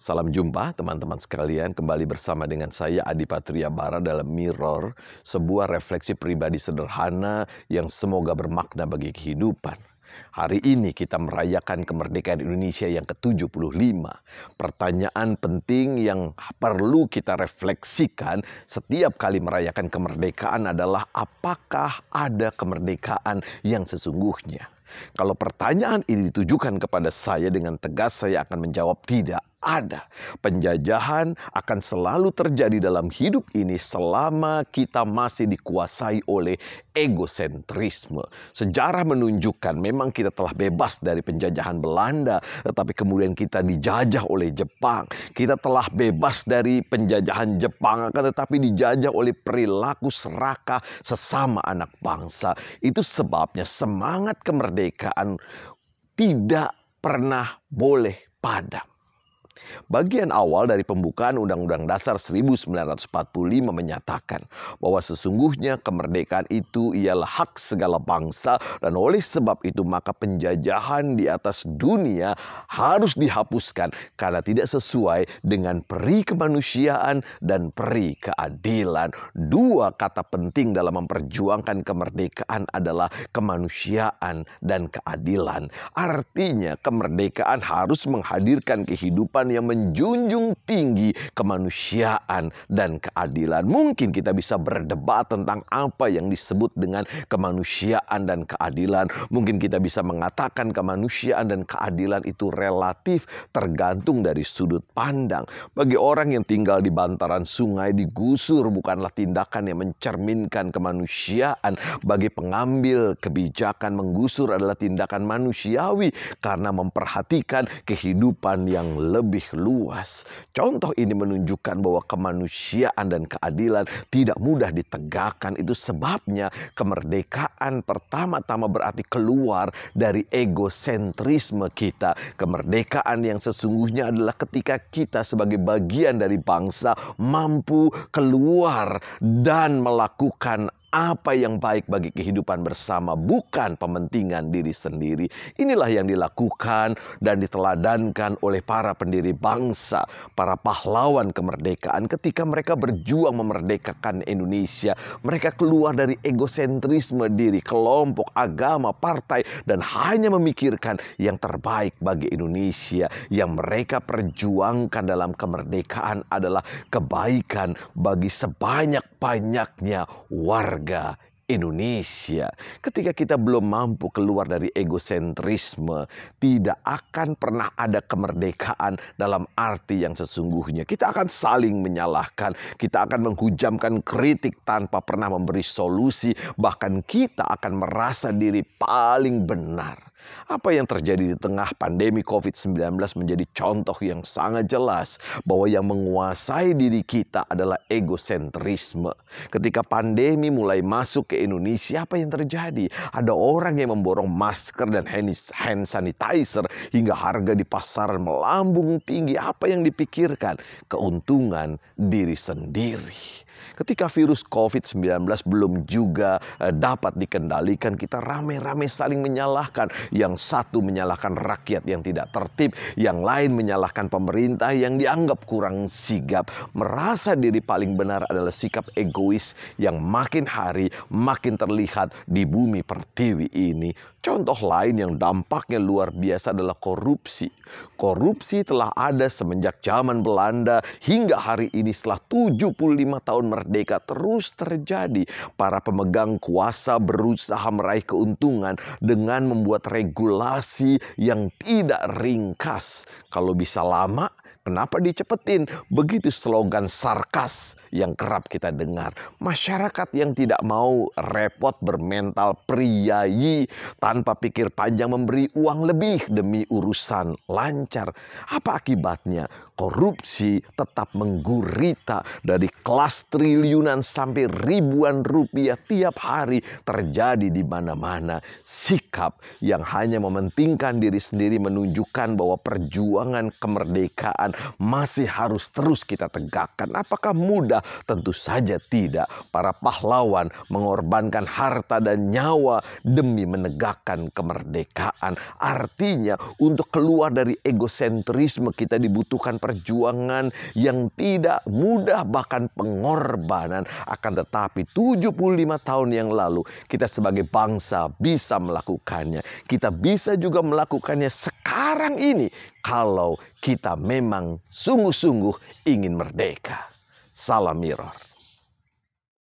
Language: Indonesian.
Salam jumpa teman-teman sekalian, kembali bersama dengan saya Adi Patria Bara dalam Mirror, sebuah refleksi pribadi sederhana yang semoga bermakna bagi kehidupan. Hari ini kita merayakan kemerdekaan Indonesia yang ke-75. Pertanyaan penting yang perlu kita refleksikan setiap kali merayakan kemerdekaan adalah apakah ada kemerdekaan yang sesungguhnya? Kalau pertanyaan ini ditujukan kepada saya dengan tegas, saya akan menjawab tidak ada. Penjajahan akan selalu terjadi dalam hidup ini selama kita masih dikuasai oleh egosentrisme. Sejarah menunjukkan memang kita telah bebas dari penjajahan Belanda, tetapi kemudian kita dijajah oleh Jepang. Kita telah bebas dari penjajahan Jepang, tetapi dijajah oleh perilaku serakah sesama anak bangsa. Itu sebabnya semangat kemerdekaan tidak pernah boleh padam. Bagian awal dari pembukaan Undang-Undang Dasar 1945 menyatakan bahwa sesungguhnya kemerdekaan itu ialah hak segala bangsa, dan oleh sebab itu maka penjajahan di atas dunia harus dihapuskan karena tidak sesuai dengan peri kemanusiaan dan peri keadilan. Dua kata penting dalam memperjuangkan kemerdekaan adalah kemanusiaan dan keadilan. Artinya kemerdekaan harus menghadirkan kehidupan yang menjunjung tinggi kemanusiaan dan keadilan. Mungkin kita bisa berdebat tentang apa yang disebut dengan kemanusiaan dan keadilan. Mungkin kita bisa mengatakan kemanusiaan dan keadilan itu relatif, tergantung dari sudut pandang. Bagi orang yang tinggal di bantaran sungai, digusur bukanlah tindakan yang mencerminkan kemanusiaan. Bagi pengambil kebijakan, menggusur adalah tindakan manusiawi karena memperhatikan kehidupan yang lebih luas. Contoh ini menunjukkan bahwa kemanusiaan dan keadilan tidak mudah ditegakkan. Itu sebabnya kemerdekaan pertama-tama berarti keluar dari egosentrisme kita. Kemerdekaan yang sesungguhnya adalah ketika kita sebagai bagian dari bangsa mampu keluar dan melakukan apa yang baik bagi kehidupan bersama, bukan pementingan diri sendiri. Inilah yang dilakukan dan diteladankan oleh para pendiri bangsa, para pahlawan kemerdekaan ketika mereka berjuang memerdekakan Indonesia. Mereka keluar dari egosentrisme diri, kelompok, agama, partai, dan hanya memikirkan yang terbaik bagi Indonesia. Yang mereka perjuangkan dalam kemerdekaan adalah kebaikan bagi sebanyak-banyaknya warga Indonesia. Ketika kita belum mampu keluar dari egosentrisme, tidak akan pernah ada kemerdekaan dalam arti yang sesungguhnya. Kita akan saling menyalahkan, kita akan menghujamkan kritik tanpa pernah memberi solusi, bahkan kita akan merasa diri paling benar. Apa yang terjadi di tengah pandemi COVID-19 menjadi contoh yang sangat jelas bahwa yang menguasai diri kita adalah egosentrisme. Ketika pandemi mulai masuk ke Indonesia, apa yang terjadi? Ada orang yang memborong masker dan hand sanitizer hingga harga di pasaran melambung tinggi. Apa yang dipikirkan? Keuntungan diri sendiri. Ketika virus COVID-19 belum juga dapat dikendalikan, kita rame-rame saling menyalahkan. Yang satu menyalahkan rakyat yang tidak tertib, yang lain menyalahkan pemerintah yang dianggap kurang sigap. Merasa diri paling benar adalah sikap egois yang makin hari makin terlihat di bumi pertiwi ini. Contoh lain yang dampaknya luar biasa adalah korupsi. Korupsi telah ada semenjak zaman Belanda hingga hari ini setelah 75 tahun merdeka terus terjadi. Para pemegang kuasa berusaha meraih keuntungan dengan membuat regulasi yang tidak ringkas. Kalau bisa lama, kenapa dicepetin? Begitu slogan sarkas yang kerap kita dengar. Masyarakat yang tidak mau repot bermental priayi tanpa pikir panjang memberi uang lebih demi urusan lancar. Apa akibatnya? Korupsi tetap menggurita dari kelas triliunan sampai ribuan rupiah tiap hari terjadi di mana-mana. Sikap yang hanya mementingkan diri sendiri menunjukkan bahwa perjuangan kemerdekaan masih harus terus kita tegakkan. Apakah mudah? Tentu saja tidak. Para pahlawan mengorbankan harta dan nyawa demi menegakkan kemerdekaan. Artinya untuk keluar dari egosentrisme kita dibutuhkan perjuangan yang tidak mudah, bahkan pengorbanan. Akan tetapi 75 tahun yang lalu kita sebagai bangsa bisa melakukannya. Kita bisa juga melakukannya sekarang ini kalau kita memang sungguh-sungguh ingin merdeka. Salam Mirror.